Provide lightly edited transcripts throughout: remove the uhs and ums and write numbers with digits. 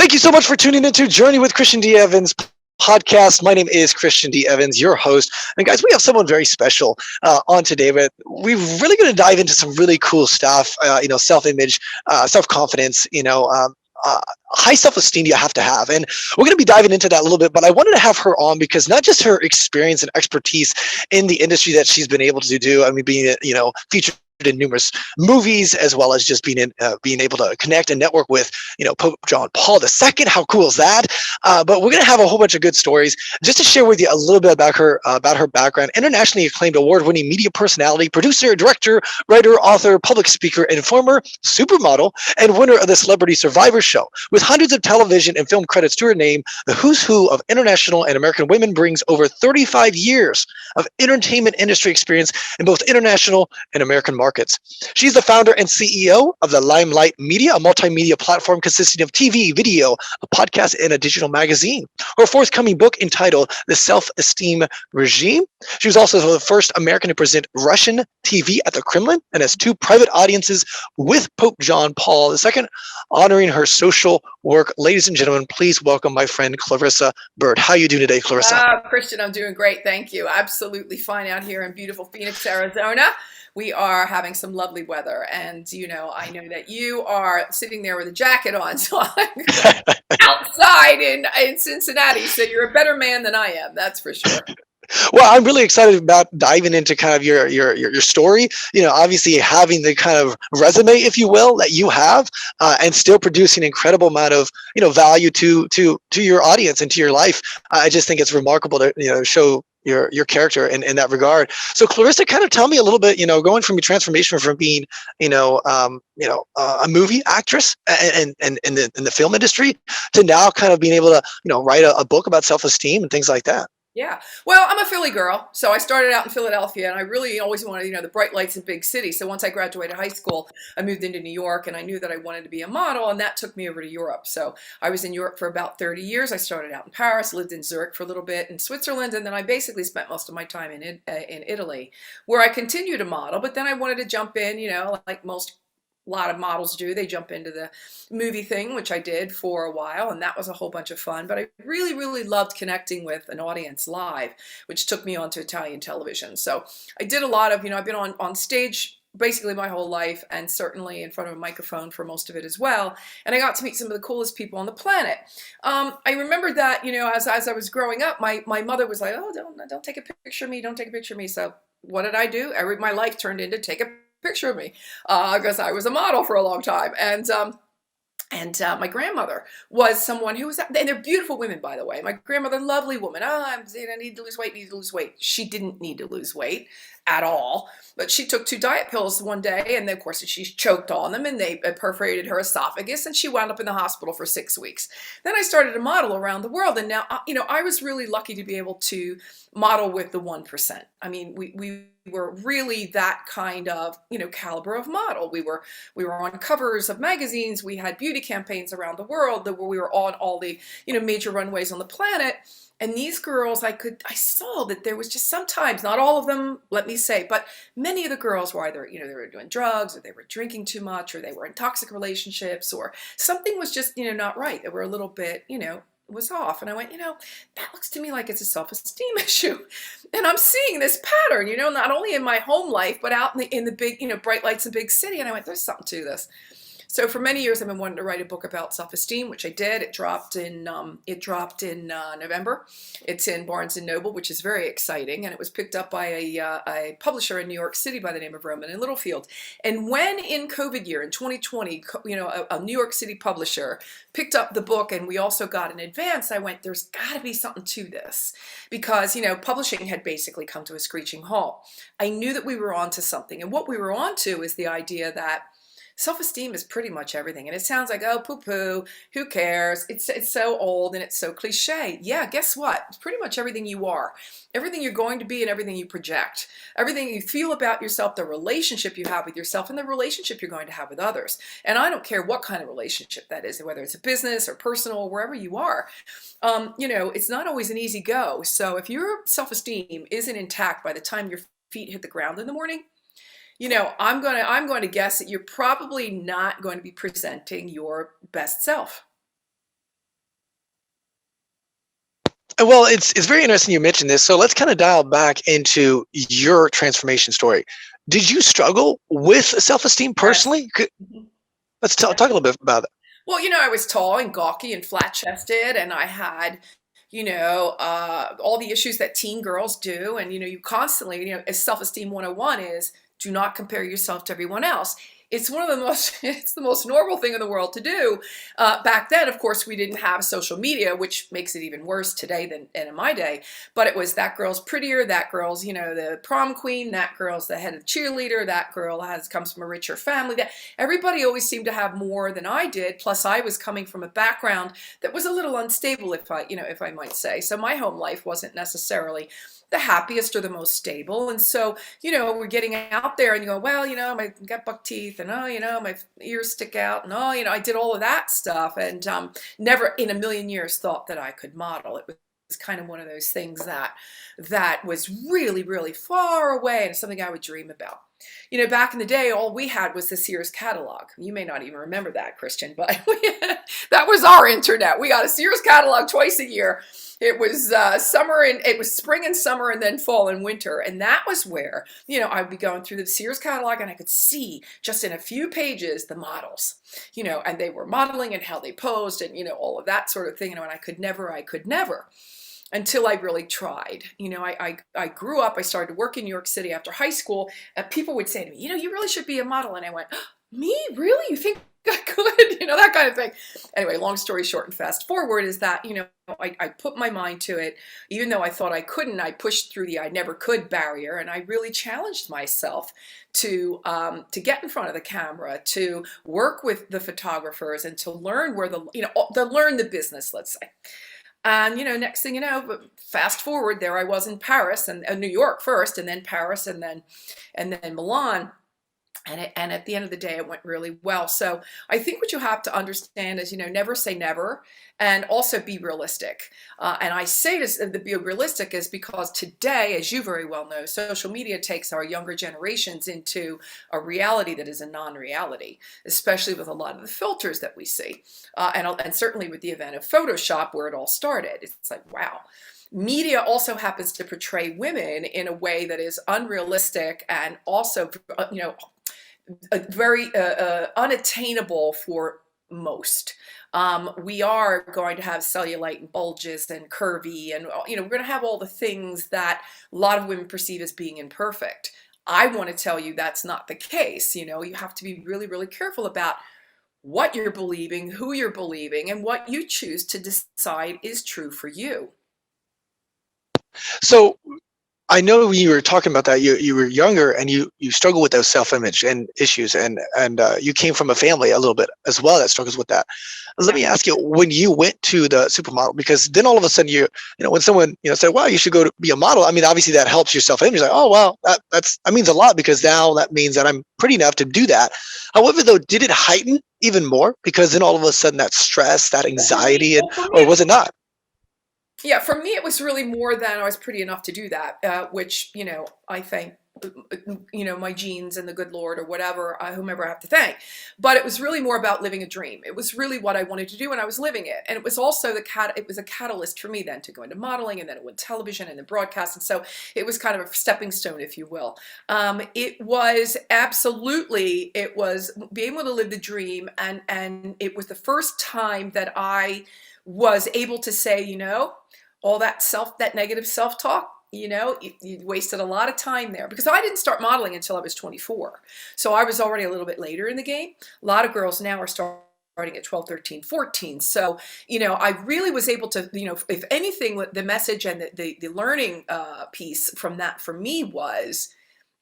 Thank you so much for tuning into Journey with Christian D. Evans podcast. My name is Christian D. Evans, your host. And guys, we have someone very special on today. But we're really going to dive into some really cool stuff. Self-image, self-confidence. High self-esteem you have to have, and we're going to be diving into that a little bit. But I wanted to have her on because not just her experience and expertise in the industry that she's been able to do. I mean, being featured in numerous movies, as well as just being able to connect and network with Pope John Paul II. How cool is that? But we're going to have a whole bunch of good stories just to share with you a little bit about her background. Internationally acclaimed, award-winning media personality, producer, director, writer, author, public speaker, and former supermodel and winner of the Celebrity Survivor show. With hundreds of television and film credits to her name, the who's who of international and American women brings over 35 years of entertainment industry experience in both international and American markets. She's the founder and CEO of the Limelight Media, a multimedia platform consisting of TV, video, a podcast, and a digital magazine. Her forthcoming book entitled The Selfesteem Regime. She was also the first American to present Russian TV at the Kremlin and has 2 private audiences with Pope John Paul II, honoring her social work. Ladies and gentlemen, please welcome my friend Clarissa Burt. How are you doing today, Clarissa? Christian, I'm doing great. Thank you. Absolutely fine out here in beautiful Phoenix, Arizona. We are having some lovely weather, and I know that you are sitting there with a jacket on, so I'm outside in Cincinnati, so you're a better man than I am, that's for sure. Well, I'm really excited about diving into kind of your story. Obviously having the kind of resume, if you will, that you have, and still producing an incredible amount of value to your audience and to your life. I just think it's remarkable to show your character in that regard. So Clarissa, kind of tell me a little bit, going from your transformation from being, a movie actress and in the film industry to now kind of being able to, write a book about self-esteem and things like that. Yeah. Well, I'm a Philly girl. So I started out in Philadelphia, and I really always wanted, the bright lights in big cities. So once I graduated high school, I moved into New York, and I knew that I wanted to be a model, and that took me over to Europe. So I was in Europe for about 30 years. I started out in Paris, lived in Zurich for a little bit, in Switzerland, and then I basically spent most of my time in Italy, where I continued to model. But then I wanted to jump in, like most a lot of models do. They jump into the movie thing, which I did for a while, and that was a whole bunch of fun. But I really, really loved connecting with an audience live, which took me onto Italian television. So I did a lot of, I've been on stage basically my whole life, and certainly in front of a microphone for most of it as well. And I got to meet some of the coolest people on the planet. I remember that, as I was growing up, my mother was like, "Oh, don't take a picture of me, don't take a picture of me." So what did I do? My life turned into take a picture of me because I was a model for a long time. And my grandmother was someone who was, and they're beautiful women, by the way. My grandmother, lovely woman. I need to lose weight, need to lose weight. She didn't need to lose weight at all, but she took 2 diet pills one day, and then, of course, she choked on them, and they perforated her esophagus, and she wound up in the hospital for 6 weeks. Then I started to model around the world, and now, I was really lucky to be able to model with the 1%. I mean, we were really that kind of, caliber of model. We were on covers of magazines. We had beauty campaigns around the world. We were on all the, major runways on the planet. And these girls, I saw that there was just sometimes, not all of them, let me say, but many of the girls were either, they were doing drugs, or they were drinking too much, or they were in toxic relationships, or something was just, not right. They were a little bit, was off. And I went, that looks to me like it's a self-esteem issue. And I'm seeing this pattern, not only in my home life, but out in the big, bright lights in big city. And I went, there's something to this. So for many years, I've been wanting to write a book about self-esteem, which I did. It dropped in November. It's in Barnes & Noble, which is very exciting. And it was picked up by a publisher in New York City by the name of Roman and Littlefield. And when in COVID year, in 2020, a New York City publisher picked up the book, and we also got an advance, I went, there's got to be something to this. Because, publishing had basically come to a screeching halt. I knew that we were onto something. And what we were onto is the idea that self-esteem is pretty much everything. And it sounds like, oh, poo-poo, who cares? It's so old and it's so cliche. Yeah, guess what? It's pretty much everything you are. Everything you're going to be and everything you project. Everything you feel about yourself, the relationship you have with yourself, and the relationship you're going to have with others. And I don't care what kind of relationship that is, whether it's a business or personal or wherever you are. It's not always an easy go. So if your self-esteem isn't intact by the time your feet hit the ground in the morning, I'm going to guess that you're probably not going to be presenting your best self. Well, it's very interesting you mentioned this. So let's kind of dial back into your transformation story. Did you struggle with self-esteem Yes. personally? Mhm. Let's talk Yeah. a little bit about it. Well, I was tall and gawky and flat chested, and I had, all the issues that teen girls do. And, you constantly, as self esteem 101 is, do not compare yourself to everyone else. It's one of the most, it's the most normal thing in the world to do. Back then, of course, we didn't have social media, which makes it even worse today than in my day. But it was that girl's prettier, that girl's, the prom queen, that girl's the head of cheerleader, that girl comes from a richer family. That everybody always seemed to have more than I did. Plus, I was coming from a background that was a little unstable, if I might say. So my home life wasn't necessarily the happiest or the most stable. And so, we're getting out there and you go, well, I got buck teeth and, oh, my ears stick out. And, oh, I did all of that stuff and never in a million years thought that I could model. It was kind of one of those things that was really, really far away and something I would dream about. Back in the day, all we had was the Sears catalog. You may not even remember that, Christian, but that was our internet. We got a Sears catalog twice a year. It was summer and it was spring and summer and then fall and winter. And that was where, I'd be going through the Sears catalog and I could see just in a few pages the models, and they were modeling and how they posed and, all of that sort of thing. And I could never until I really tried. I grew up, I started to work in New York City after high school, and people would say to me, you really should be a model. And I went, oh, me? Really? You think I could? That kind of thing. Anyway, long story short and fast forward is that, I put my mind to it. Even though I thought I couldn't, I pushed through the I never could barrier, and I really challenged myself to get in front of the camera, to work with the photographers, and to learn where learn the business, let's say. And next thing you know, fast forward, there I was in Paris and New York first, and then Paris, and then Milan. And at the end of the day, it went really well. So I think what you have to understand is, never say never, and also be realistic. And I say this, to be realistic is because today, as you very well know, social media takes our younger generations into a reality that is a non-reality, especially with a lot of the filters that we see. And certainly with the event of Photoshop, where it all started. It's like, wow. Media also happens to portray women in a way that is unrealistic and also, very unattainable for most. We are going to have cellulite and bulges and curvy, and we're going to have all the things that a lot of women perceive as being imperfect. I want to tell you that's not the case. You have to be really, really careful about what you're believing, who you're believing, and what you choose to decide is true for you. So I know when you were talking about that, you were younger and you struggle with those self-image and issues, and you came from a family a little bit as well that struggles with that. Let Yeah. me ask you, when you went to the supermodel, because then all of a sudden when someone said, "Wow, you should go to be a model," I mean, obviously that helps your self-image. Like, oh wow, that means a lot because now that means that I'm pretty enough to do that. However, though, did it heighten even more because then all of a sudden that stress, that anxiety, and For me, or was it not? yeah, for me, it was really more than I was pretty enough to do that, which, I thank, my genes and the good Lord or whatever, whomever I have to thank. But it was really more about living a dream. It was really what I wanted to do, and I was living it. And it was also it was a catalyst for me then to go into modeling, and then it went television and then broadcast. And so it was kind of a stepping stone, if you will. It was absolutely, it was being able to live the dream. And it was the first time that I was able to say, all that negative self-talk, you wasted a lot of time there, because I didn't start modeling until I was 24. So I was already a little bit later in the game. A lot of girls now are starting at 12, 13, 14. So, I really was able to, if anything, the message and the learning piece from that for me was,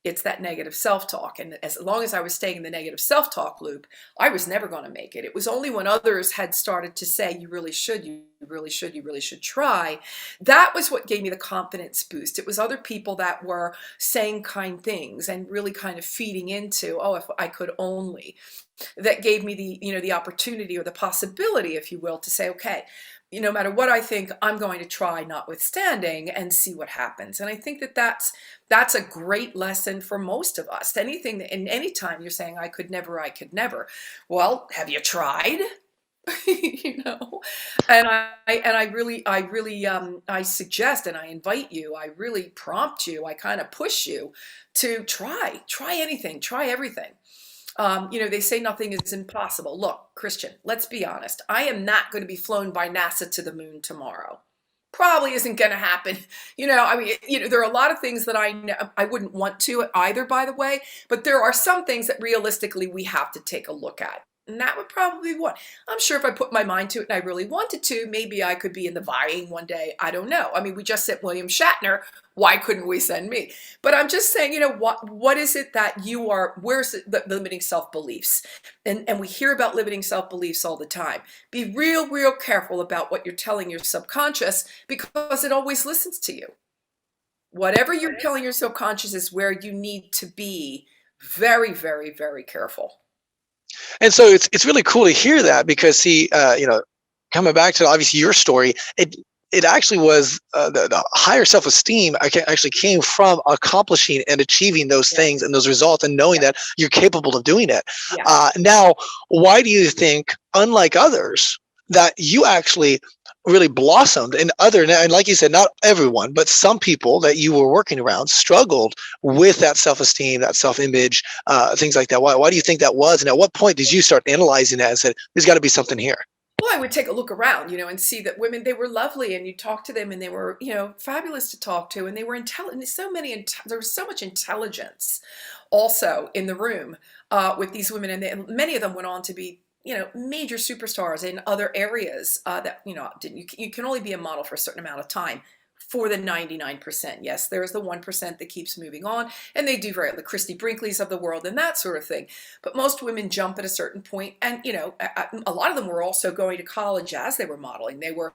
it's that negative self-talk. And as long as I was staying in the negative self-talk loop, I was never going to make it. It was only when others had started to say, you really should, you really should, you really should try. That was what gave me the confidence boost. It was other people that were saying kind things and really kind of feeding into, oh, if I could only, that gave me the opportunity or the possibility, if you will, to say, okay, no matter what I think, I'm going to try notwithstanding and see what happens. And I think that's a great lesson for most of us. Anything, and any time you're saying, I could never. Well, have you tried? you know, and I suggest and I invite you, I really prompt you, I kind of push you to try anything, try everything. They say nothing is impossible. Look, Christian, let's be honest. I am not going to be flown by NASA to the moon tomorrow. Probably isn't going to happen. There are a lot of things that I know I wouldn't want to either, by the way, but there are some things that realistically we have to take a look at. And that would probably be one. I'm sure if I put my mind to it and I really wanted to, maybe I could be in the vying one day. I don't know. I mean, we just sent William Shatner. Why couldn't we send me? But I'm just saying, what is it that you are, where's the limiting self-beliefs? And we hear about limiting self-beliefs all the time. Be real, real careful about what you're telling your subconscious because it always listens to you. Whatever you're telling your subconscious is where you need to be very, very, very careful. And so it's really cool to hear that because see, coming back to obviously your story, it actually was the higher self-esteem actually came from accomplishing and achieving those things and those results and knowing that you're capable of doing it. Now, why do you think, unlike others, that you actually really blossomed and like you said, not everyone, but some people that you were working around struggled with that self-esteem, that self-image, things like that. Why do you think that was? And at what point did you start analyzing that and said, there's got to be something here? Well, I would take a look around, and see that women, they were lovely, and you talk to them, and they were, fabulous to talk to, and they were intelligent. There was so much intelligence also in the room with these women, and many of them went on to be, major superstars in other areas that, you can only be a model for a certain amount of time. For the 99%. Yes, there's the 1% that keeps moving on, and they do the Christy Brinkley's of the world and that sort of thing. But most women jump at a certain point, and a lot of them were also going to college as they were modeling. They were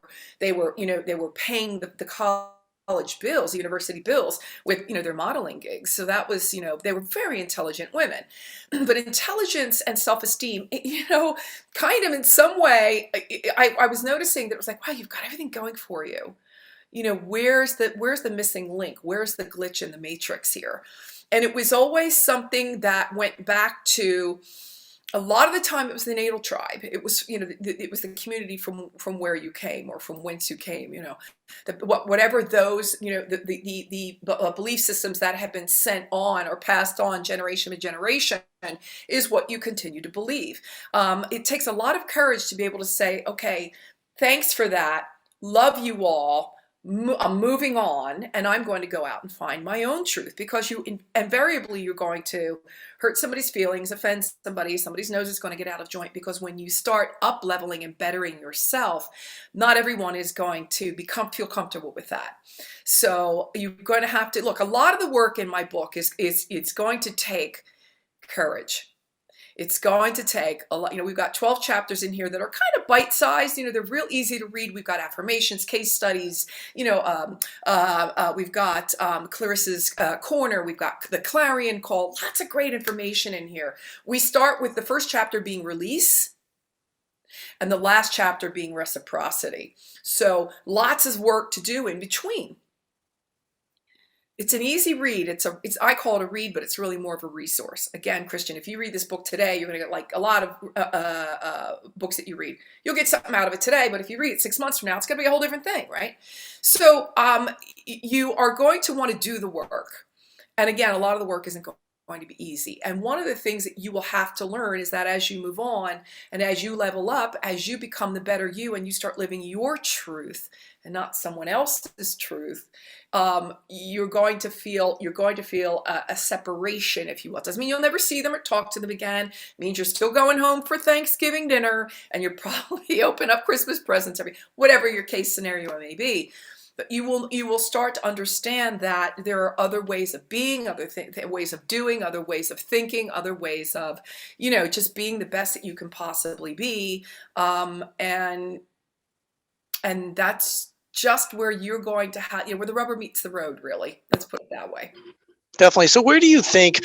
paying the college bills, university bills, with their modeling gigs. So that was, they were very intelligent women. But intelligence and self-esteem, kind of in some way, I was noticing that it was like, wow, you've got everything going for you. Where's the missing link? Where's the glitch in the matrix here? And it was always something that went back to, a lot of the time it was the natal tribe. It was, it was the community from where you came or from whence you came, whatever those, the belief systems that have been sent on or passed on generation to generation is what you continue to believe. It takes a lot of courage to be able to say, okay, thanks for that. Love you all. I'm moving on, and I'm going to go out and find my own truth, because invariably you're going to hurt somebody's feelings, offend somebody's nose is going to get out of joint, because when you start up leveling and bettering yourself, not everyone is going to feel comfortable with that. So you're going to have to look. A lot of the work in my book is it's going to take courage. It's going to take a lot. We've got 12 chapters in here that are kind of bite-sized. They're real easy to read. We've got affirmations, case studies. We've got Clarissa's Corner. We've got the Clarion Call. Lots of great information in here. We start with the first chapter being release, and the last chapter being reciprocity. So lots of work to do in between. It's an easy read. I call it a read, but it's really more of a resource. Again, Christian, if you read this book today, you're going to get, like a lot of books that you read. You'll get something out of it today, but if you read it 6 months from now, it's going to be a whole different thing, right? So you are going to want to do the work. And again, a lot of the work isn't going to be easy. And one of the things that you will have to learn is that as you move on and as you level up, as you become the better you and you start living your truth and not someone else's truth, you're going to feel a separation, if you will. It doesn't mean you'll never see them or talk to them again. It means you're still going home for Thanksgiving dinner, and you're probably open up Christmas presents whatever your case scenario may be. But you will start to understand that there are other ways of being, other ways of doing, other ways of thinking, other ways of, just being the best that you can possibly be, and that's just where you're going to have, where the rubber meets the road, really. Let's put it that way. Definitely. So where do you think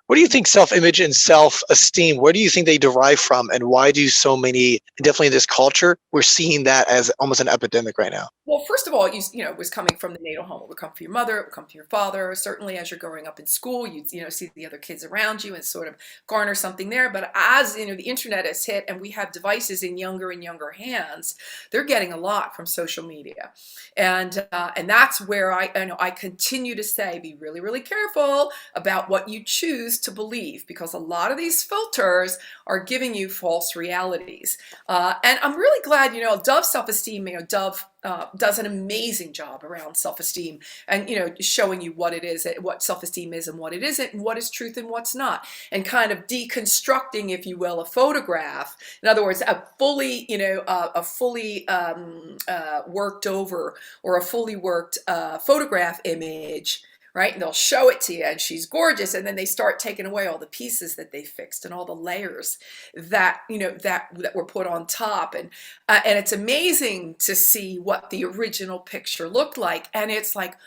What do you think self-image and self-esteem, where do you think they derive from, and why do so many, definitely in this culture, we're seeing that as almost an epidemic right now? Well, first of all, it was coming from the natal home. It would come from your mother, it would come from your father. Certainly, as you're growing up in school, you see the other kids around you and sort of garner something there. But as the internet has hit and we have devices in younger and younger hands, they're getting a lot from social media, and that's where I continue to say, be really, really careful about what you choose to believe, because a lot of these filters are giving you false realities. And I'm really glad, Dove Self-Esteem, Dove does an amazing job around self-esteem and showing you what it is, what self-esteem is and what it isn't, and what is truth and what's not, and kind of deconstructing, if you will, a photograph. In other words, a fully worked over or a fully worked photograph image. Right? And they'll show it to you and she's gorgeous. And then they start taking away all the pieces that they fixed and all the layers that, that were put on top. And it's amazing to see what the original picture looked like. And it's like,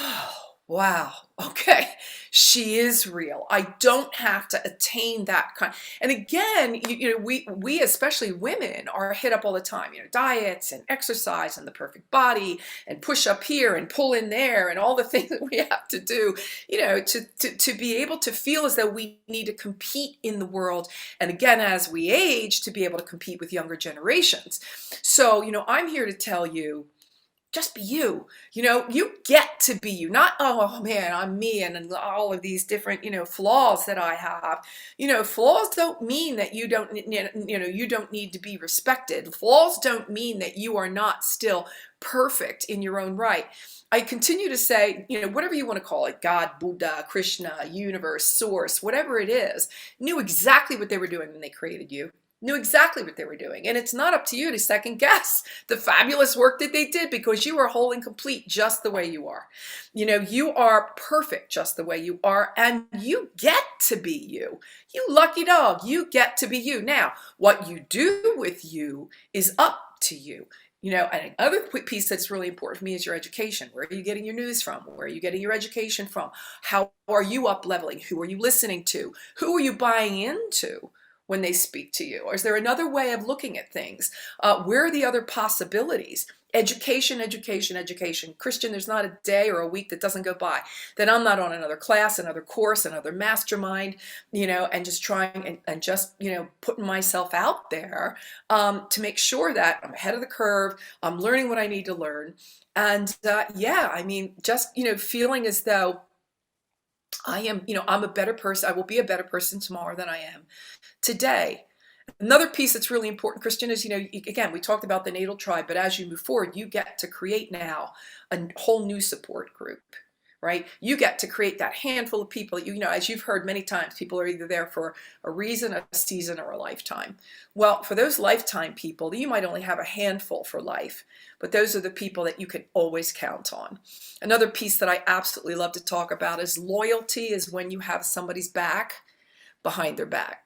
oh, wow, okay, she is real. I don't have to attain that kind. And again, we especially women are hit up all the time, diets and exercise and the perfect body and push up here and pull in there and all the things that we have to do, to be able to feel as though we need to compete in the world. And again, as we age, to be able to compete with younger generations. So, I'm here to tell you, just be you. You get to be you. Not, oh man, I'm me and all of these different, flaws that I have. Flaws don't mean that you don't need to be respected. Flaws don't mean that you are not still perfect in your own right. I continue to say, whatever you want to call it, God, Buddha, Krishna, universe, source, whatever it is, knew exactly what they were doing when they created you. Knew exactly what they were doing. And it's not up to you to second guess the fabulous work that they did, because you are whole and complete just the way you are. You are perfect just the way you are, and you get to be you. You lucky dog, you get to be you. Now, what you do with you is up to you. And another piece that's really important for me is your education. Where are you getting your news from? Where are you getting your education from? How are you up leveling? Who are you listening to? Who are you buying into when they speak to you? Or is there another way of looking at things? Where are the other possibilities? Education, education, education. Christian, there's not a day or a week that doesn't go by that I'm not on another class, another course, another mastermind, and just trying and just, putting myself out there to make sure that I'm ahead of the curve. I'm learning what I need to learn. And just, feeling as though I am, I'm a better person. I will be a better person tomorrow than I am today. Another piece that's really important, Christian, is, again, we talked about the natal tribe, but as you move forward, you get to create now a whole new support group, right? You get to create that handful of people, as you've heard many times, people are either there for a reason, a season, or a lifetime. Well, for those lifetime people, you might only have a handful for life, but those are the people that you can always count on. Another piece that I absolutely love to talk about is loyalty is when you have somebody's back behind their back.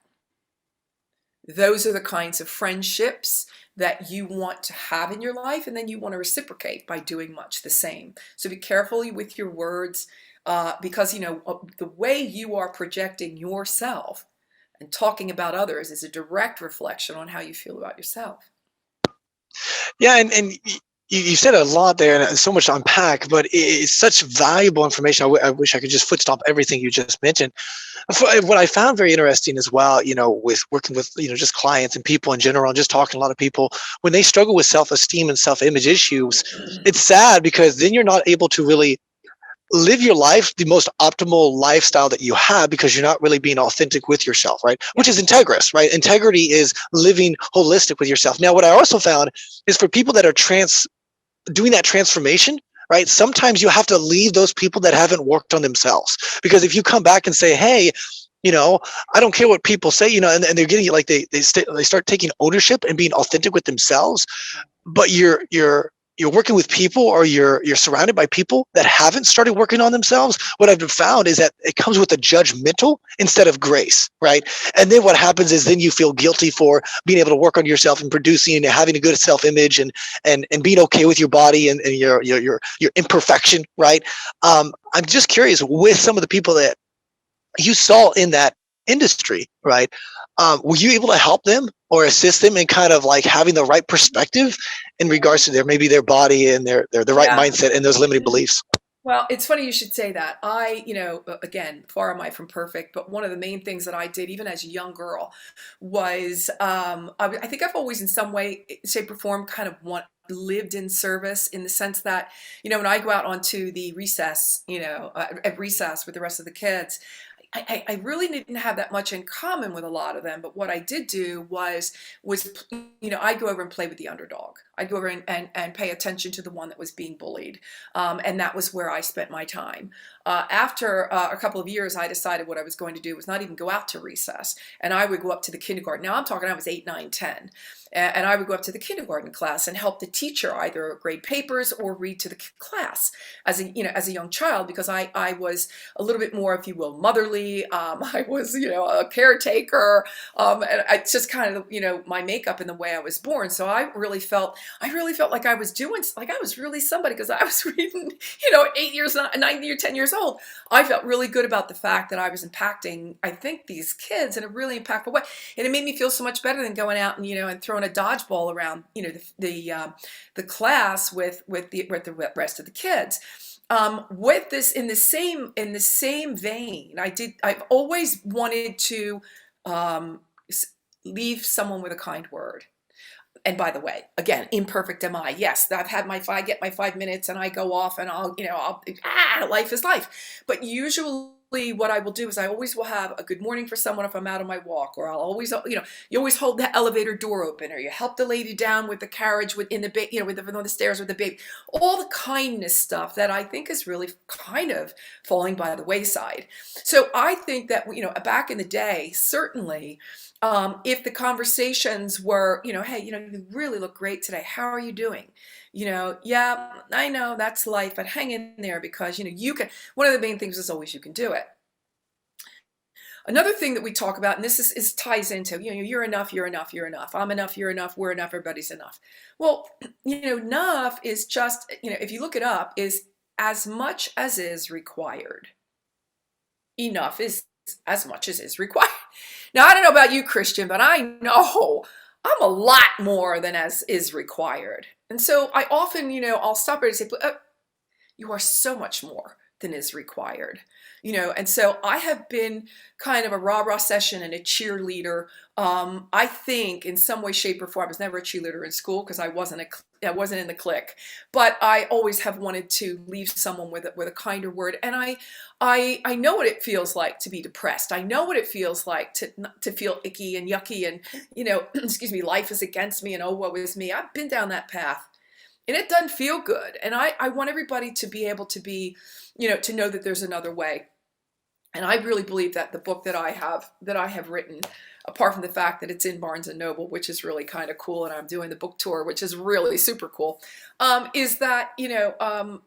Those are the kinds of friendships that you want to have in your life, and then you want to reciprocate by doing much the same. So be careful with your words, because the way you are projecting yourself and talking about others is a direct reflection on how you feel about yourself. Yeah, and you said a lot there and so much to unpack, but it's such valuable information. I wish I could just foot stomp everything you just mentioned. What I found very interesting as well, with working with, just clients and people in general, and just talking to a lot of people, when they struggle with self-esteem and self-image issues, it's sad because then you're not able to really live your life, the most optimal lifestyle that you have, because you're not really being authentic with yourself, right? Which is integrous, right? Integrity is living holistic with yourself. Now, what I also found is for people that are doing that transformation, right? Sometimes you have to leave those people that haven't worked on themselves, because if you come back and say, hey, I don't care what people say, and they're getting like they start taking ownership and being authentic with themselves, but you're working with people, or you're surrounded by people that haven't started working on themselves. What I've found is that it comes with a judgmental instead of grace, right? And then what happens is then you feel guilty for being able to work on yourself and producing and having a good self-image and being okay with your body and your imperfection, right? I'm just curious, with some of the people that you saw in that industry, right? Were you able to help them or assist them in kind of like having the right perspective in regards to maybe their body and their the right Yeah. mindset and those limiting beliefs? Well, it's funny you should say that. Again, far am I from perfect, but one of the main things that I did, even as a young girl, was I think I've always, in some way, shape, or form, kind of lived in service, in the sense that, when I go out onto the recess, at recess with the rest of the kids, I really didn't have that much in common with a lot of them, but what I did do was I'd go over and play with the underdog. I'd go over and pay attention to the one that was being bullied, and that was where I spent my time. After a couple of years, I decided what I was going to do was not even go out to recess, and I would go up to the kindergarten. Now I'm talking, I was 8, 9, 10, and I would go up to the kindergarten class and help the teacher either grade papers or read to the class as a young child, because I was a little bit more, if you will, motherly. I was, a caretaker, and it's just kind of, my makeup and the way I was born. So I really felt like I was like I was really somebody, because I was reading, at 8 years, 9 or 10 years old. I felt really good about the fact that I was impacting, I think, these kids in a really impactful way, and it made me feel so much better than going out and and throwing a dodgeball around, the class with the rest of the kids. With this, in the same vein, I've always wanted to leave someone with a kind word. And by the way, again, imperfect am I. Yes, I get my 5 minutes and I go off and life is life. But usually what I will do is I always will have a good morning for someone if I'm out on my walk, or I'll always, you always hold the elevator door open, or you help the lady down with the carriage on the stairs with the baby. All the kindness stuff that I think is really kind of falling by the wayside. So I think that, back in the day, certainly, if the conversations were, hey, you really look great today. How are you doing? Yeah, I know that's life, but hang in there, because, you can. One of the main things is always you can do it. Another thing that we talk about, and this is ties into, you're enough, you're enough, you're enough. I'm enough, you're enough, we're enough, everybody's enough. Well, enough is just, if you look it up, is as much as is required. Enough is as much as is required. Now, I don't know about you, Christian, but I know I'm a lot more than as is required. And so I often, I'll stop there and say, you are so much more than is required. And so I have been kind of a rah-rah session and a cheerleader. I think in some way, shape, or form, I was never a cheerleader in school because I wasn't in the clique, but I always have wanted to leave someone with a kinder word. And I know what it feels like to be depressed. I know what it feels like to feel icky and yucky and, excuse me, life is against me and oh, woe is me. I've been down that path. And it doesn't feel good. And I want everybody to be able to be, to know that there's another way. And I really believe that the book that I have written, apart from the fact that it's in Barnes and Noble, which is really kind of cool, and I'm doing the book tour, which is really super cool, is that,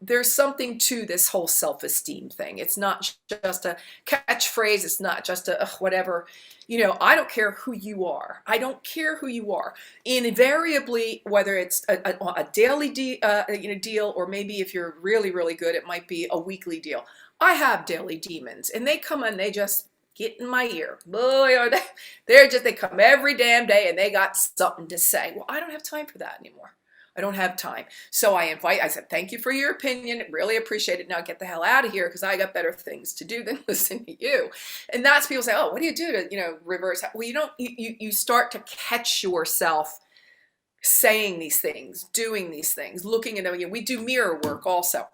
there's something to this whole self-esteem thing. It's not just a catchphrase. It's not just a whatever. I don't care who you are. I don't care who you are. Invariably, whether it's a daily deal, or maybe if you're really, really good, it might be a weekly deal. I have daily demons, and they come and they just get in my ear. Boy, are they come every damn day, and they got something to say. Well, I don't have time for that anymore. I don't have time. So I said, thank you for your opinion. Really appreciate it. Now get the hell out of here, because I got better things to do than listen to you. And that's people say, oh, what do you do to, reverse? Well, you start to catch yourself saying these things, doing these things, looking at them. We do mirror work also.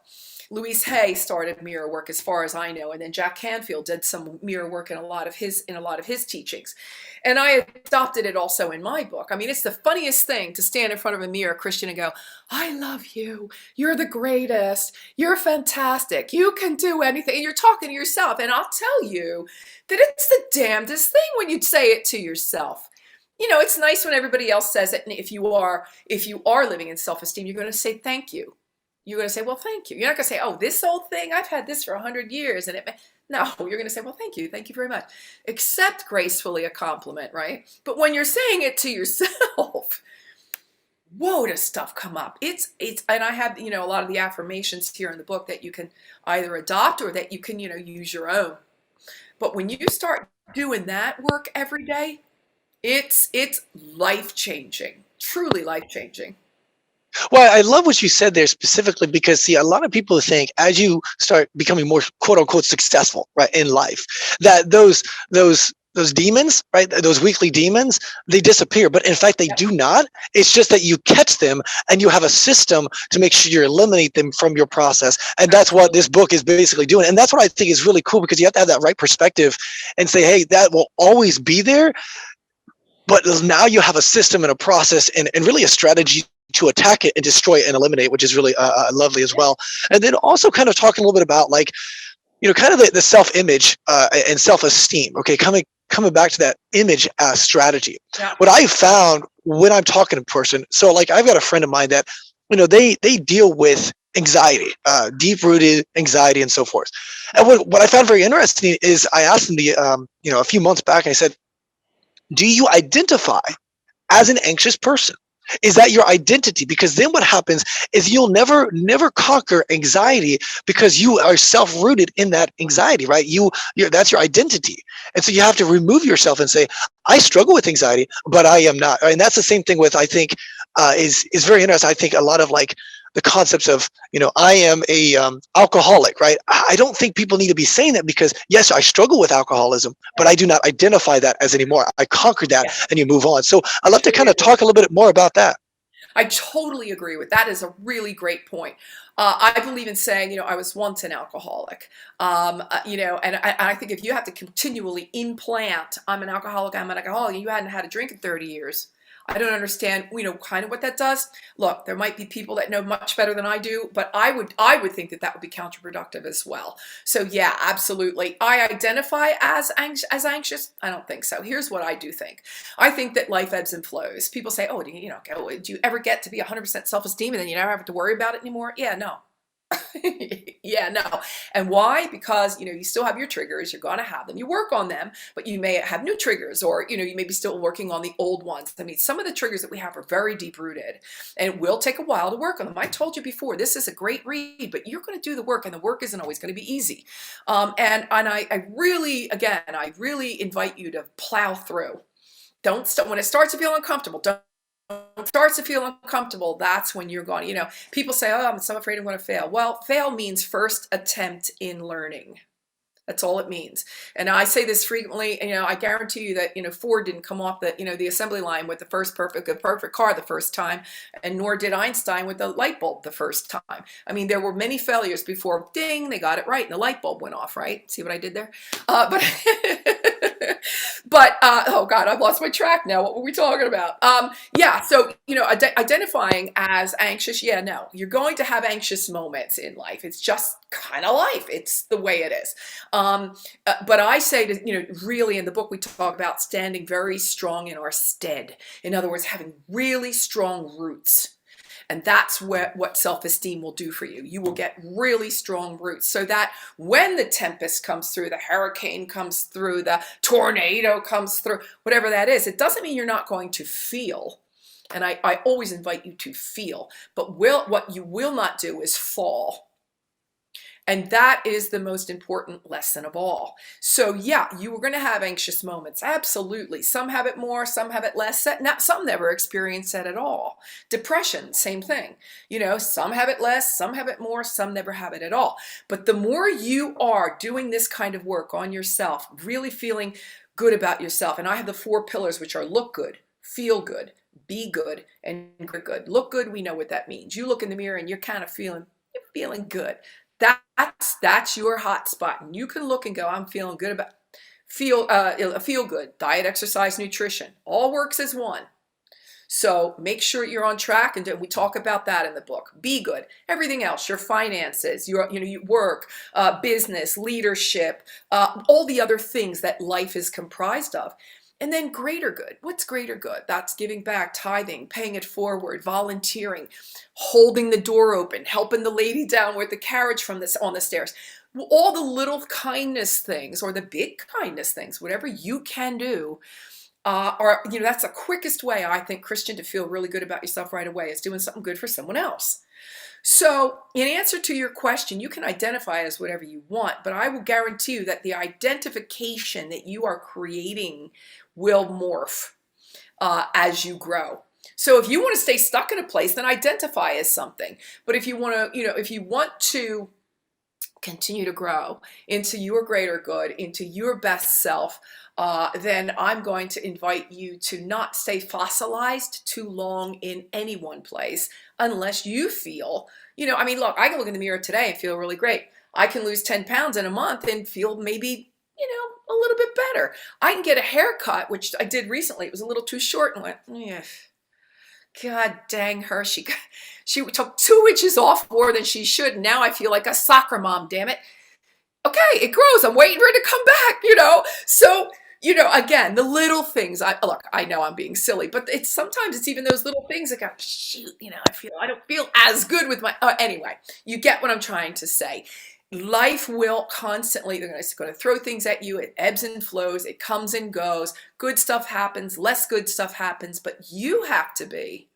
Louise Hay started mirror work, as far as I know, and then Jack Canfield did some mirror work in a lot of his teachings. And I adopted it also in my book. I mean, it's the funniest thing to stand in front of a mirror, Christian, and go, I love you. You're the greatest. You're fantastic. You can do anything. And you're talking to yourself. And I'll tell you that it's the damnedest thing when you say it to yourself. It's nice when everybody else says it. And if you are living in self-esteem, you're going to say thank you. You're going to say, well, thank you. You're not going to say, oh, this old thing, I've had this for 100 years. No, you're going to say, well, thank you. Thank you very much. Accept gracefully a compliment, right? But when you're saying it to yourself, whoa, does stuff come up. And I have, a lot of the affirmations here in the book that you can either adopt or that you can, use your own. But when you start doing that work every day, it's life changing, truly life changing. Well, I love what you said there specifically because, see, a lot of people think as you start becoming more quote unquote successful, right, in life, that those demons, right, those weekly demons, they disappear. But in fact, they Yep, do not. It's just that you catch them and you have a system to make sure you eliminate them from your process. And that's what this absolutely. book is basically doing. And that's what I think is really cool because you have to have that right perspective and say, hey, that will always be there, but now you have a system and a process and really a strategy to attack it and destroy it and eliminate, which is really lovely as Yeah. well. And then also kind of talking a little bit about like, kind of the self-image and self-esteem. Okay, coming back to that image strategy. Yeah. What I found when I'm talking to a person, so like I've got a friend of mine that, they deal with anxiety, deep-rooted anxiety and so forth. And what I found very interesting is I asked him a few months back, I said, do you identify as an anxious person? Is that your identity? Because then what happens is you'll never conquer anxiety because you are self-rooted in that anxiety, right? That's your identity. And so you have to remove yourself and say, I struggle with anxiety, but I am not. And that's the same thing with, I think, is very interesting. I think a lot of like the concepts of, I am a alcoholic, right? I don't think people need to be saying that because yes, I struggle with alcoholism, but I do not identify that as anymore. I conquered that Yeah. and you move on. So I'd love to Totally kind of agree. talk a little bit more about that. I totally agree with that. Is a really great point. I believe in saying, I was once an alcoholic. And I think if you have to continually implant, I'm an alcoholic, and you hadn't had a drink in 30 years, I don't understand, kind of what that does. Look, there might be people that know much better than I do, but I would think that that would be counterproductive as well. So yeah, absolutely. I identify as anxious. I don't think so. Here's what I do think. I think that life ebbs and flows. People say, "Oh, do you ever get to be 100% self-esteem and then you never have to worry about it anymore?" Yeah, no. Yeah, no. And why? Because, you still have your triggers, you're going to have them. You work on them, but you may have new triggers or, you may be still working on the old ones. I mean, some of the triggers that we have are very deep rooted and it will take a while to work on them. I told you before, this is a great read, but you're going to do the work and the work isn't always going to be easy. I really invite you to plow through. Don't start when it starts to feel uncomfortable. Don't starts to feel uncomfortable, that's when you're going, people say, oh, I'm so afraid I'm going to fail. Well, fail means first attempt in learning. That's all it means. And I say this frequently, I guarantee you that, Ford didn't come off the assembly line with the perfect car the first time, and nor did Einstein with the light bulb the first time. I mean, there were many failures before, ding, they got it right, and the light bulb went off, right? See what I did there? But oh God, I've lost my track now. What were we talking about? Yeah, so identifying as anxious, yeah, no, you're going to have anxious moments in life. It's just kind of life. It's the way it is. But I say to, really in the book we talk about standing very strong in our stead. In other words, having really strong roots. And that's what self-esteem will do for you. You will get really strong roots so that when the tempest comes through, the hurricane comes through, the tornado comes through, whatever that is, it doesn't mean you're not going to feel. And I always invite you to feel. But what you will not do is fall. And that is the most important lesson of all. So yeah, you are going to have anxious moments. Absolutely. Some have it more, some have it less. Some never experience that at all. Depression, same thing. Some have it less, some have it more, some never have it at all. But the more you are doing this kind of work on yourself, really feeling good about yourself, and I have the 4 pillars, which are look good, feel good, be good, and good. Look good, we know what that means. You look in the mirror and you're kind of feeling good. That's your hot spot, and you can look and go, I'm feeling good about feel good. Diet, exercise, nutrition, all works as one. So make sure you're on track, and we talk about that in the book. Be good. Everything else, your finances, your work, business, leadership, all the other things that life is comprised of. And then greater good. What's greater good? That's giving back, tithing, paying it forward, volunteering, holding the door open, helping the lady down with the carriage on the stairs. All the little kindness things or the big kindness things, whatever you can do, that's the quickest way, I think, Christian, to feel really good about yourself right away, is doing something good for someone else. So, in answer to your question, you can identify as whatever you want, but I will guarantee you that the identification that you are creating will morph as you grow. So, if you want to stay stuck in a place, then identify as something. But if you want to, if you want to continue to grow into your greater good, into your best self, then I'm going to invite you to not stay fossilized too long in any one place unless you feel, I mean, look, I can look in the mirror today and feel really great. I can lose 10 pounds in a month and feel maybe, a little bit better. I can get a haircut, which I did recently. It was a little too short and went, yeah. God dang her. She took 2 inches off more than she should. Now I feel like a soccer mom, damn it. Okay, it grows. I'm waiting for it to come back. So, again, the little things. I know I'm being silly, but sometimes it's even those little things that go, shoot, I don't feel as good with my, anyway, you get what I'm trying to say. Life will constantly, they're going to throw things at you. It ebbs and flows. It comes and goes. Good stuff happens. Less good stuff happens. But you have to be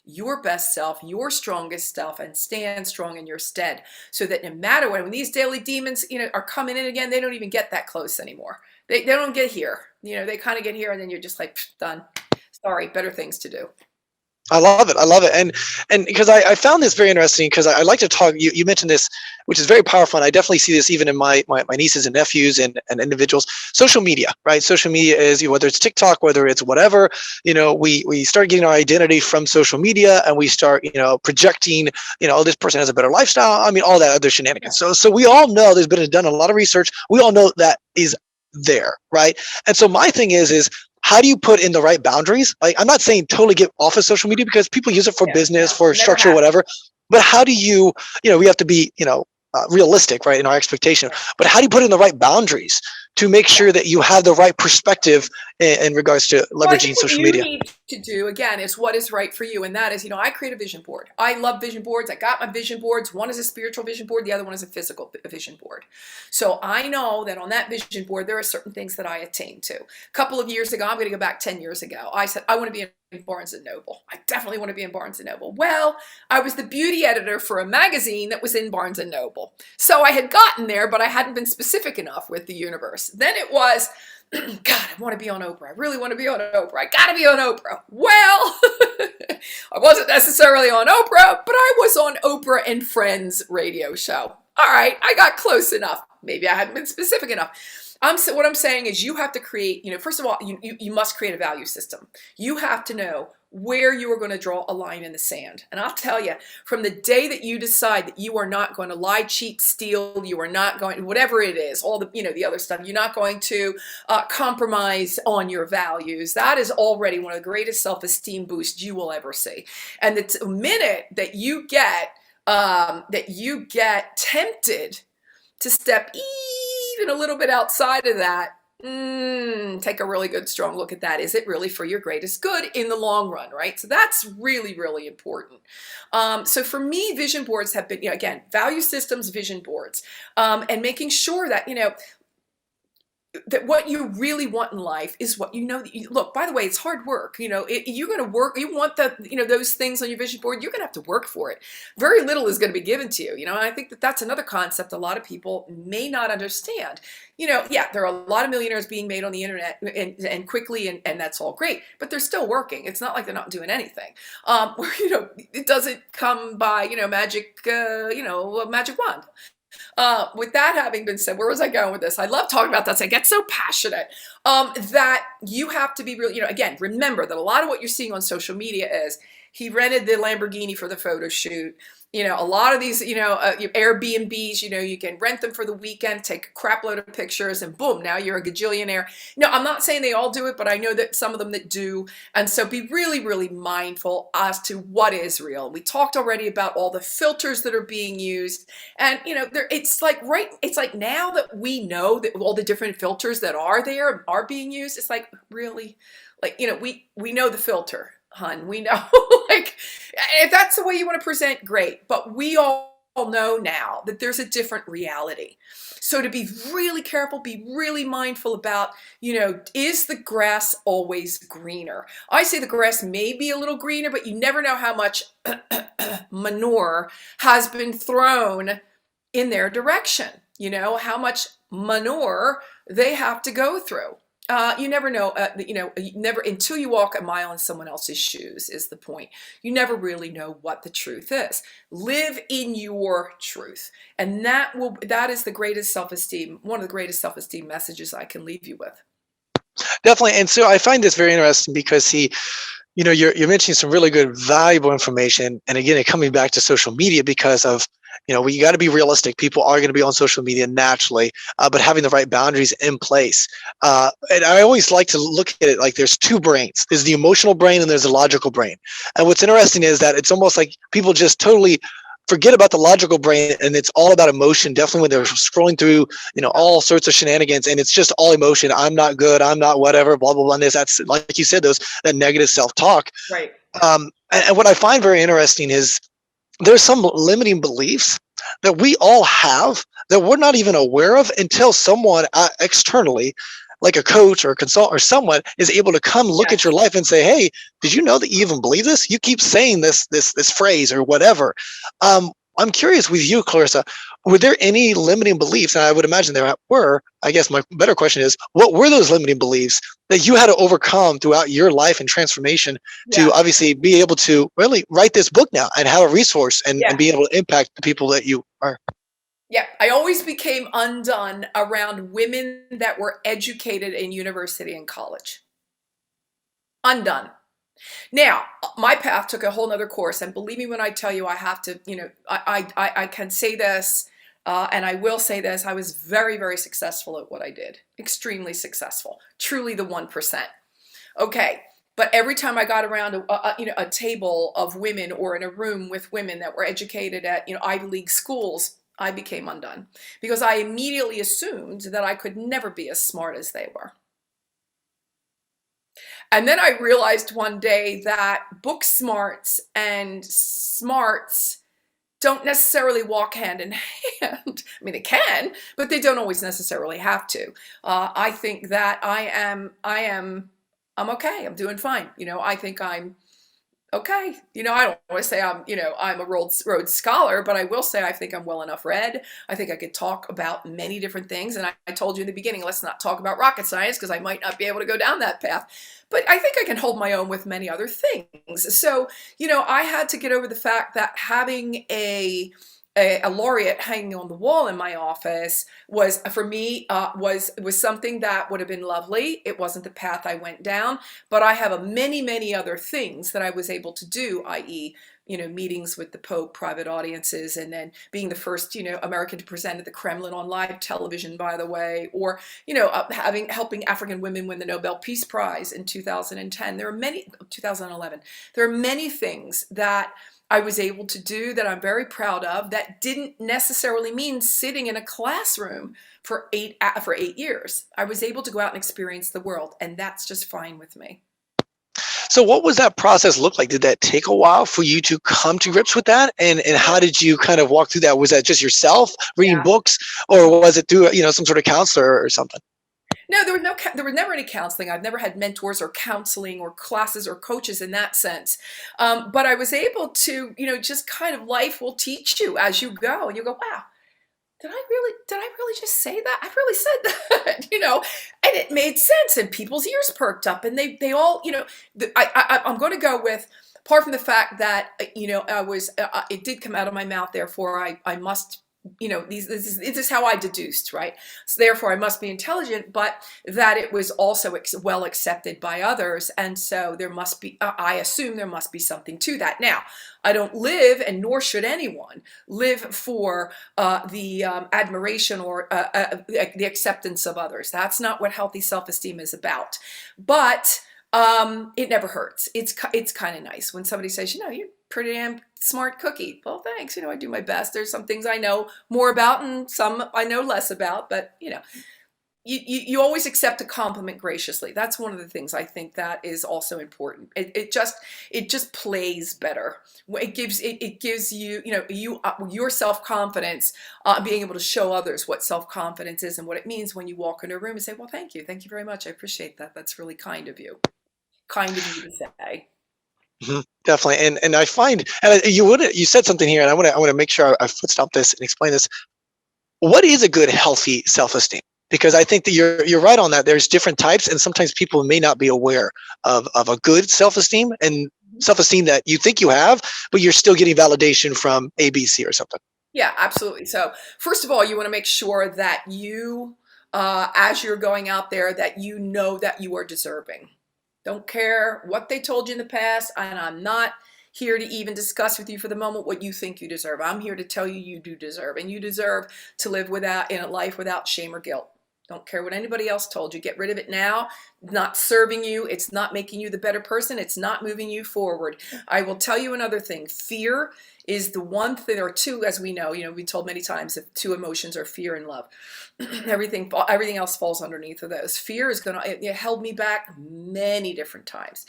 your best self, your strongest self, and stand strong in your stead, so that no matter what, when these daily demons, are coming in again, they don't even get that close anymore. They don't get here. They kind of get here, and then you're just like, done. Sorry, better things to do. I love it. I love it. And because I found this very interesting, because I like to talk, you mentioned this, which is very powerful. And I definitely see this even in my nieces and nephews and individuals. Social media, right? Social media is, whether it's TikTok, whether it's whatever, we start getting our identity from social media, and we start, projecting, this person has a better lifestyle. I mean, all that other shenanigans. So we all know there's been done a lot of research. We all know that is there, right? And so my thing is how do you put in the right boundaries? Like, I'm not saying totally get off of social media, because people use it for business, for structure, whatever. But how do you, we have to be, realistic, right, in our expectation. But how do you put in the right boundaries to make sure that you have the right perspective in regards to leveraging social media? What you need to do, again, is what is right for you. And that is, I create a vision board. I love vision boards. I got my vision boards. One is a spiritual vision board. The other one is a physical vision board. So I know that on that vision board, there are certain things that I attain to. A couple of years ago, I'm going to go back 10 years ago, I said, I want to be in Barnes & Noble. I definitely want to be in Barnes & Noble. Well, I was the beauty editor for a magazine that was in Barnes & Noble. So I had gotten there, but I hadn't been specific enough with the universe. Then it was, God, I want to be on Oprah. I really want to be on Oprah. I got to be on Oprah. Well, I wasn't necessarily on Oprah, but I was on Oprah and Friends radio show. All right, I got close enough. Maybe I hadn't been specific enough. What I'm saying is, you have to create, first of all, you must create a value system. You have to know where you are going to draw a line in the sand. And I'll tell you, from the day that you decide that you are not going to lie, cheat, steal, you are not going, whatever it is, all the, the other stuff, you're not going to compromise on your values. That is already one of the greatest self-esteem boosts you will ever see. And the minute that you get tempted to step even a little bit outside of that, take a really good, strong look at that. Is it really for your greatest good in the long run, right? So that's really, really important. So for me, vision boards have been, again, value systems, vision boards, and making sure that, that what you really want in life is what look, by the way, it's hard work. You're going to work. You want those things on your vision board. You're going to have to work for it. Very little is going to be given to you. And I think that that's another concept a lot of people may not understand. There are a lot of millionaires being made on the internet and quickly, and that's all great, but they're still working. It's not like they're not doing anything. It doesn't come by, magic, a magic wand. With that having been said, where was I going with this? I love talking about that. I get so passionate that you have to be really, again, remember that a lot of what you're seeing on social media is he rented the Lamborghini for the photo shoot. A lot of these, Airbnbs, you can rent them for the weekend, take a crap load of pictures, and boom, now you're a gajillionaire. No, I'm not saying they all do it, but I know that some of them that do. And so be really, really mindful as to what is real. We talked already about all the filters that are being used. And, it's like now that we know that all the different filters that are there are being used, it's like, really? Like, we know the filter. Hun, we know, like, if that's the way you want to present, great. But we all know now that there's a different reality. So to be really careful, be really mindful about, is the grass always greener? I say the grass may be a little greener, but you never know how much manure has been thrown in their direction. How much manure they have to go through. You never know, never until you walk a mile in someone else's shoes is the point. You never really know what the truth is. Live in your truth. And that is the greatest self-esteem, one of the greatest self-esteem messages I can leave you with. Definitely. And so I find this very interesting because you're mentioning some really good, valuable information. And again, it coming back to social media because of, we got to be realistic. People are going to be on social media naturally, but having the right boundaries in place. And I always like to look at it like there's two brains. There's the emotional brain and there's the logical brain. And what's interesting is that it's almost like people just totally forget about the logical brain and it's all about emotion. Definitely when they're scrolling through, all sorts of shenanigans and it's just all emotion. I'm not good. I'm not whatever, blah, blah, blah. And that's like you said, that negative self-talk. Right. And what I find very interesting is there's some limiting beliefs that we all have that we're not even aware of until someone externally, like a coach or a consultant or someone, is able to come look at your life and say, hey, did you know that you even believe this? You keep saying this phrase or whatever. I'm curious with you, Clarissa, were there any limiting beliefs? And I would imagine there were. I guess my better question is, what were those limiting beliefs that you had to overcome throughout your life and transformation to obviously be able to really write this book now and have a resource and be able to impact the people that you are? Yeah, I always became undone around women that were educated in university and college. Undone. Now, my path took a whole nother course, and believe me when I tell you, I have to, I can say this, and I will say this, I was very, very successful at what I did. Extremely successful. Truly the 1%. Okay, but every time I got around a table of women or in a room with women that were educated at, Ivy League schools, I became undone because I immediately assumed that I could never be as smart as they were. And then I realized one day that book smarts and smarts don't necessarily walk hand in hand. I mean, they can, but they don't always necessarily have to. I think that I'm okay. I'm doing fine. I think I'm okay. I don't want to say I'm a Rhodes Scholar, but I will say I think I'm well enough read. I think I could talk about many different things. And I told you in the beginning, let's not talk about rocket science because I might not be able to go down that path. But I think I can hold my own with many other things. So, I had to get over the fact that having a laureate hanging on the wall in my office was, for me, was something that would have been lovely. It wasn't the path I went down, but I have many other things that I was able to do, i.e., meetings with the Pope, private audiences, and then being the first, American to present at the Kremlin on live television, by the way, or, helping African women win the Nobel Peace Prize in 2010. 2011. There are many things that I was able to do that I'm very proud of that didn't necessarily mean sitting in a classroom for 8 years. I was able to go out and experience the world, and that's just fine with me. So what was that process look like? Did that take a while for you to come to grips with that? And how did you kind of walk through that? Was that just yourself reading books, or was it through, some sort of counselor or something? No, there was never any counseling. I've never had mentors or counseling or classes or coaches in that sense. But I was able to, just kind of life will teach you as you go. And you go, wow, did I really just say that? I really said that, and it made sense and people's ears perked up and they all, I'm going to go with, apart from the fact that, it did come out of my mouth, therefore I must, this is how I deduced, right? So therefore I must be intelligent, but that it was also well accepted by others. And so there must be, I assume there must be something to that. Now, I don't live, and nor should anyone live for the admiration or the acceptance of others. That's not what healthy self-esteem is about. But it never hurts. It's kind of nice when somebody says, you're pretty damn smart cookie. Well, thanks. I do my best. There's some things I know more about and some I know less about, but you always accept a compliment graciously. That's one of the things I think that is also important. It just plays better. It gives you, your self-confidence, being able to show others what self-confidence is and what it means when you walk into a room and say, well, thank you very much, I appreciate that, that's really kind of you to say. Definitely. And I find, and you said something here, and I want to make sure I foot stomp this and explain this. What is a good, healthy self-esteem? Because I think that you're right on that. There's different types, and sometimes people may not be aware of a good self-esteem and self-esteem that you think you have, but you're still getting validation from ABC or something. Yeah, absolutely. So first of all, you want to make sure that as you're going out there, that you know that you are deserving. Don't care what they told you in the past, and I'm not here to even discuss with you for the moment what you think you deserve. I'm here to tell you you do deserve, and you deserve to live in a life without shame or guilt. Don't care what anybody else told you. Get rid of it now. Not serving you. It's not making you the better person. It's not moving you forward. I will tell you another thing. Fear is the one thing, or two, as we know, we told many times that two emotions are fear and love. Everything else falls underneath of those. Fear is it held me back many different times.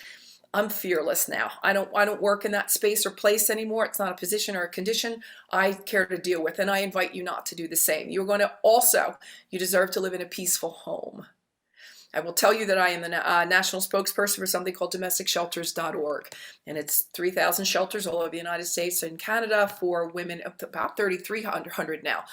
I'm fearless now. I don't work in that space or place anymore. It's not a position or a condition I care to deal with, and I invite you not to do the same. You deserve to live in a peaceful home. I will tell you that I am the national spokesperson for something called domesticshelters.org, and it's 3,000 shelters all over the United States and Canada for women, about 3,300 now,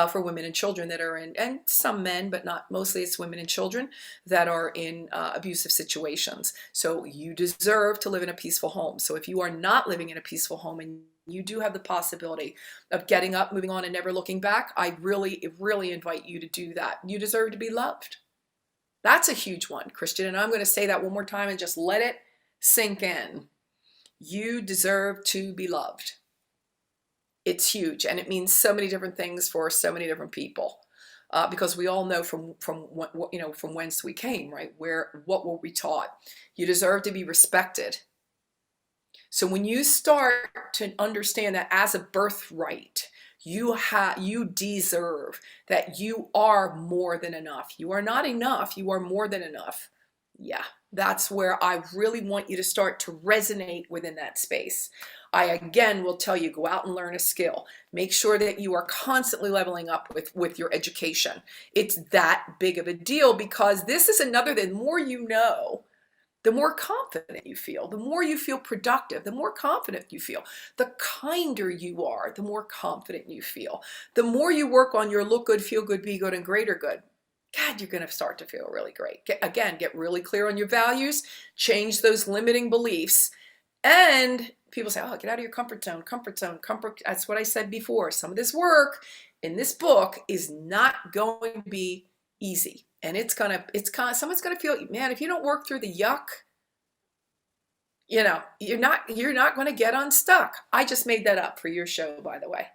for women and children that are in, and some men, but not mostly, it's women and children that are in abusive situations. So you deserve to live in a peaceful home. So if you are not living in a peaceful home and you do have the possibility of getting up, moving on, and never looking back, I really, really invite you to do that. You deserve to be loved. That's a huge one, Christian, and I'm going to say that one more time and just let it sink in. You deserve to be loved. It's huge, and it means so many different things for so many different people, because we all know from whence we came, right? What were we taught? You deserve to be respected. So when you start to understand that as a birthright, you deserve that you are more than enough. You are not enough. You are more than enough. Yeah, that's where I really want you to start to resonate within that space. I again will tell you, go out and learn a skill. Make sure that you are constantly leveling up with your education. It's that big of a deal, because this is another, the more you know, the more confident you feel, the more you feel productive, the more confident you feel, the kinder you are, the more confident you feel, the more you work on your look good, feel good, be good, and greater good. God, you're going to start to feel really great. Get really clear on your values, change those limiting beliefs. And people say, oh, get out of your comfort zone, comfort zone, comfort. That's what I said before. Some of this work in this book is not going to be easy. And someone's gonna feel, man, if you don't work through the yuck, you're not going to get unstuck. I just made that up for your show, by the way.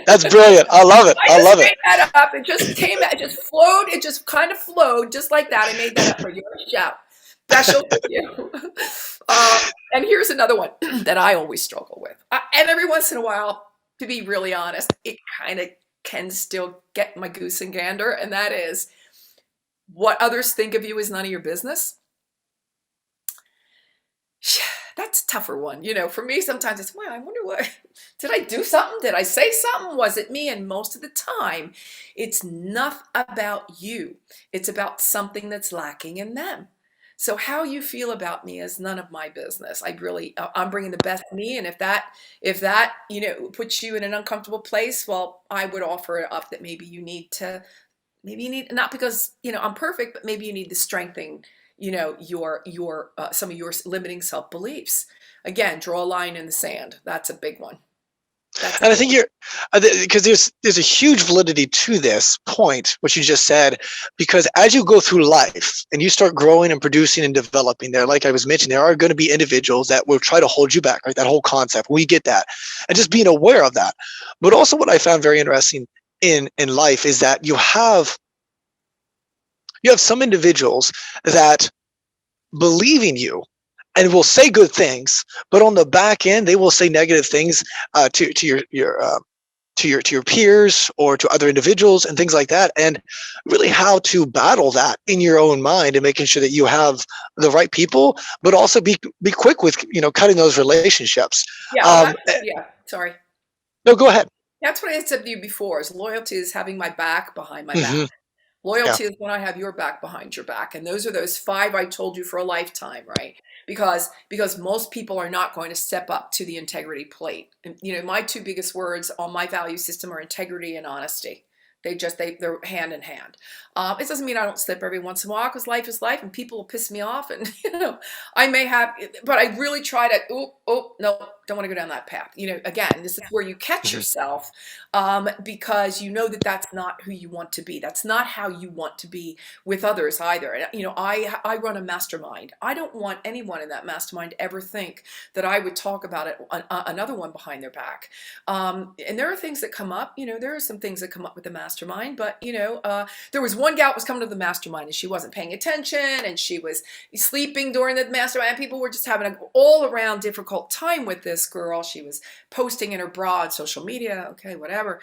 That's brilliant. I love it. I love it. Made that up. It just came. It just flowed. It just kind of flowed, just like that. I made that up for your show. Special for you. And here's another one that I always struggle with, and every once in a while, to be really honest, it kind of can still get my goose and gander, and that is, what others think of you is none of your business. That's a tougher one. For me, sometimes it's, well, I wonder did I do something? Did I say something? Was it me? And most of the time, it's not about you. It's about something that's lacking in them. So how you feel about me is none of my business. I'm bringing the best of me, and if that puts you in an uncomfortable place, well, I would offer it up that maybe you need, not because I'm perfect, but maybe you need to strengthen your some of your limiting self beliefs. Again, draw a line in the sand. That's a big one. And I think because there's a huge validity to this point, what you just said, because as you go through life and you start growing and producing and developing, like I was mentioning, there are going to be individuals that will try to hold you back, right? That whole concept, we get that, and just being aware of that. But also, what I found very interesting in life is that you have some individuals that believe in you and will say good things, but on the back end, they will say negative things to your to your peers or to other individuals and things like that, and really how to battle that in your own mind and making sure that you have the right people, but also be quick with cutting those relationships. Yeah, well, yeah, sorry. No, go ahead. That's what I said to you before, is loyalty is having my back behind my back. Hmm. Yeah. Loyalty is when I have your back behind your back. And those are those 5 I told you for a lifetime, right? Because most people are not going to step up to the integrity plate. And, my 2 biggest words on my value system are integrity and honesty. They're hand in hand. It doesn't mean I don't slip every once in a while, because life is life and people will piss me off. And, I may have, but I really try to, no, don't want to go down that path. Again, this is where you catch Mhm. yourself, because you know that that's not who you want to be. That's not how you want to be with others either. And, I run a mastermind. I don't want anyone in that mastermind to ever think that I would talk about another one behind their back. And there are things that come up. There are some things that come up with the mastermind, but there was one gal that was coming to the mastermind and she wasn't paying attention and she was sleeping during the mastermind, and people were just having an all around difficult time with this girl. She was posting in her bra on social media, okay, whatever.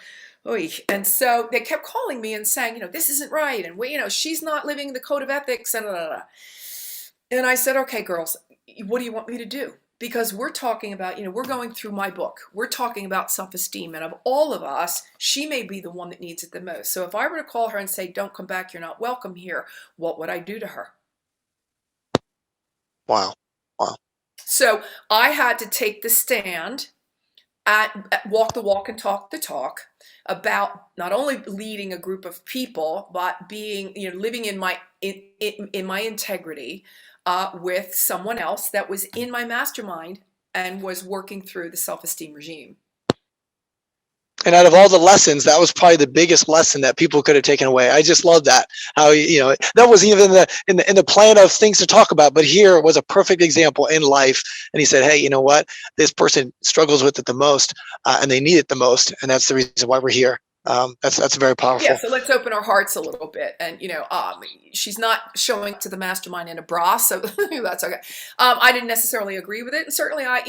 Oy. And so they kept calling me and saying, this isn't right, and she's not living the code of ethics, and blah, blah, blah. And I said, okay, girls, what do you want me to do? Because we're talking about, we're going through my book. We're talking about self-esteem. And of all of us, she may be the one that needs it the most. So if I were to call her and say, don't come back, you're not welcome here, what would I do to her? Wow. Wow. So I had to take the stand, at walk the walk and talk the talk, about not only leading a group of people, but being, living in my integrity, with someone else that was in my mastermind and was working through the self-esteem regime. And out of all the lessons, that was probably the biggest lesson that people could have taken away. I just love that. How that wasn't even in the plan of things to talk about, but here was a perfect example in life. And he said, "Hey, you know what? This person struggles with it the most, and they need it the most, and that's the reason why we're here." That's very powerful. Yeah, so let's open our hearts a little bit. And, she's not showing up to the mastermind in a bra, so that's okay. I didn't necessarily agree with it. And certainly Right.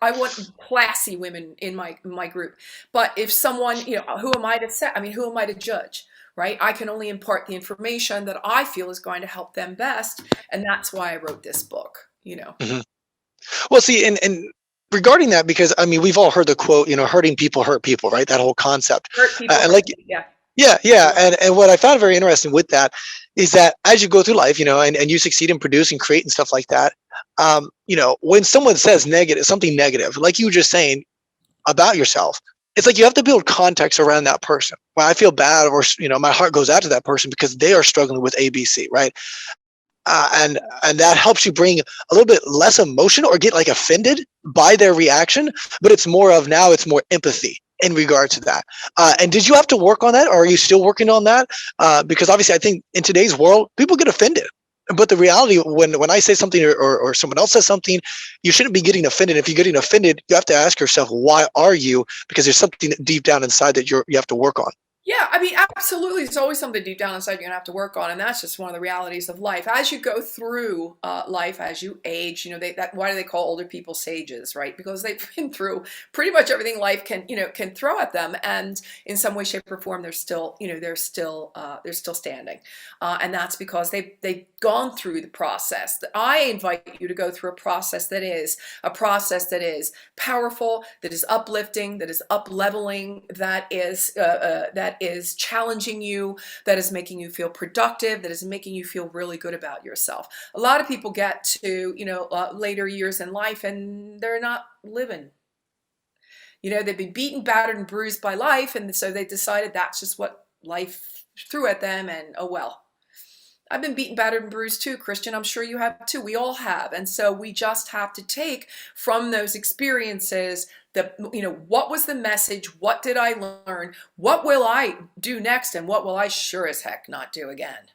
I want classy women in my group. But if someone, who am I to say? I mean, who am I to judge? Right? I can only impart the information that I feel is going to help them best. And that's why I wrote this book, Mhm. Well, see, and regarding that, because I mean, we've all heard the quote, hurting people hurt people, right? That whole concept. Hurt people, And like, yeah. yeah. And what I found very interesting with that is that as you go through life, and you succeed in produce and create and stuff like that, when someone says something negative, like you were just saying about yourself, it's like you have to build context around that person. When I feel bad, or my heart goes out to that person because they are struggling with ABC, right? And that helps you bring a little bit less emotion or get like offended by their reaction, but it's more empathy in regard to that. And did you have to work on that, or are you still working on that? Because obviously, I think in today's world, people get offended. But the reality, when I say something, or someone else says something, you shouldn't be getting offended. If you're getting offended, you have to ask yourself, why are you? Because there's something deep down inside that you have to work on. Yeah, I mean, absolutely. There's always something deep down inside you're gonna have to work on, and that's just one of the realities of life. As you go through life, as you age, why do they call older people sages, right? Because they've been through pretty much everything life can throw at them, and in some way, shape, or form, they're still standing, and that's because they've gone through the process. I invite you to go through a process that is powerful, that is uplifting, that is up-leveling, that is challenging you, that is making you feel productive, that is making you feel really good about yourself. A lot of people get to, later years in life and they're not living. They've been beaten, battered, and bruised by life, and so they decided that's just what life threw at them, and oh well. I've been beaten, battered, and bruised too, Christian. I'm sure you have too. We all have. And so we just have to take from those experiences what was the message? What did I learn? What will I do next? And what will I sure as heck not do again?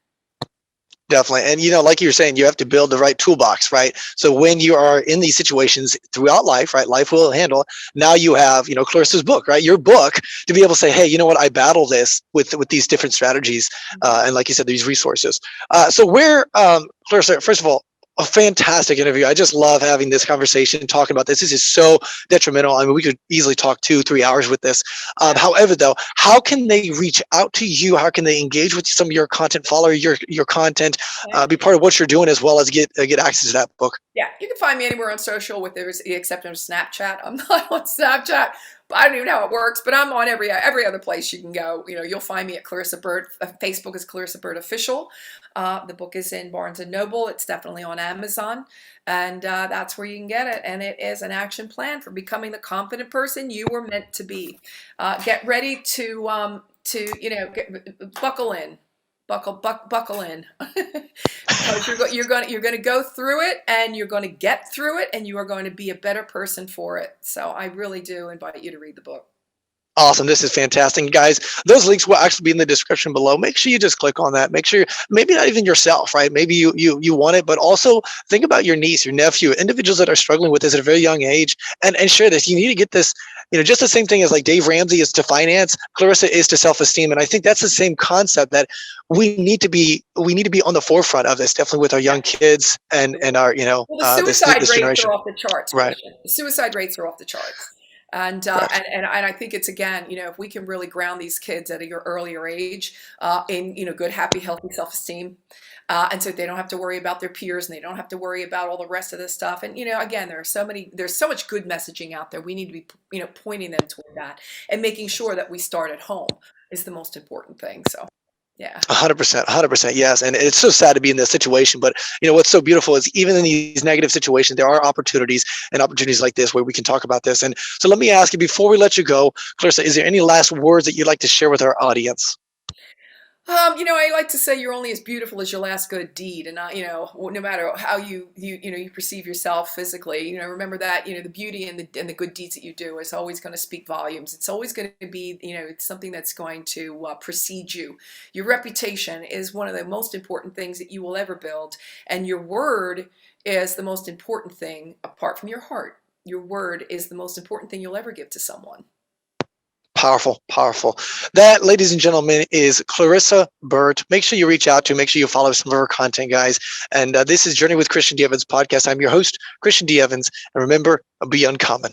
Definitely. And, like you're saying, you have to build the right toolbox, right? So when you are in these situations throughout life, right, life will handle. Now you have, Clarissa's book, right? Your book to be able to say, hey, you know what? I battle this with these different strategies. And like you said, these resources. So where, Clarissa, first of all, a fantastic interview. I just love having this conversation, talking about this. This is so detrimental. I mean, we could easily talk 2-3 hours with this. However, though, how can they reach out to you? How can they engage with some of your content, follow your content, be part of what you're doing, as well as get access to that book? Yeah, you can find me anywhere on social with the exception of Snapchat. I'm not on Snapchat. I don't even know how it works, but I'm on every other place you can go. You'll find me at Clarissa Burt. Facebook is Clarissa Burt Official. The book is in Barnes and Noble. It's definitely on Amazon, and that's where you can get it. And it is an action plan for becoming the confident person you were meant to be. Get ready to buckle in. Buckle in. Because you're going to go through it, and you're going to get through it, and you are going to be a better person for it. So I really do invite you to read the book. Awesome. This is fantastic. Guys, those links will actually be in the description below. Make sure you just click on that. Make sure, maybe not even yourself, right? Maybe you want it, but also think about your niece, your nephew, individuals that are struggling with this at a very young age, and share this. You need to get this, just the same thing as like Dave Ramsey is to finance, Clarissa is to self-esteem. And I think that's the same concept that we need to be on the forefront of this, definitely with our young kids and our, well, the suicide this rates generation. are off the charts. Right. The suicide rates are off the charts. And I think it's, again, if we can really ground these kids at an earlier age in good, happy, healthy self-esteem, and so they don't have to worry about their peers, and they don't have to worry about all the rest of this stuff. And again, there's so much good messaging out there. We need to be pointing them toward that, and making sure that we start at home is the most important thing. So. Yeah. 100%, yes. And it's so sad to be in this situation, but what's so beautiful is even in these negative situations, there are opportunities, and opportunities like this where we can talk about this. And so let me ask you, before we let you go, Clarissa, is there any last words that you'd like to share with our audience? I like to say you're only as beautiful as your last good deed, and no matter how you perceive yourself physically, remember that the beauty and the good deeds that you do is always going to speak volumes. It's always going to be it's something that's going to precede you. Your reputation is one of the most important things that you will ever build, and your word is the most important thing apart from your heart. Your word is the most important thing you'll ever give to someone. Powerful, powerful. That, ladies and gentlemen, is Clarissa Burt. Make sure you reach out to, make sure you follow some of her content, guys. And this is Journey with Christian D. Evans podcast. I'm your host, Christian D. Evans. And remember, be uncommon.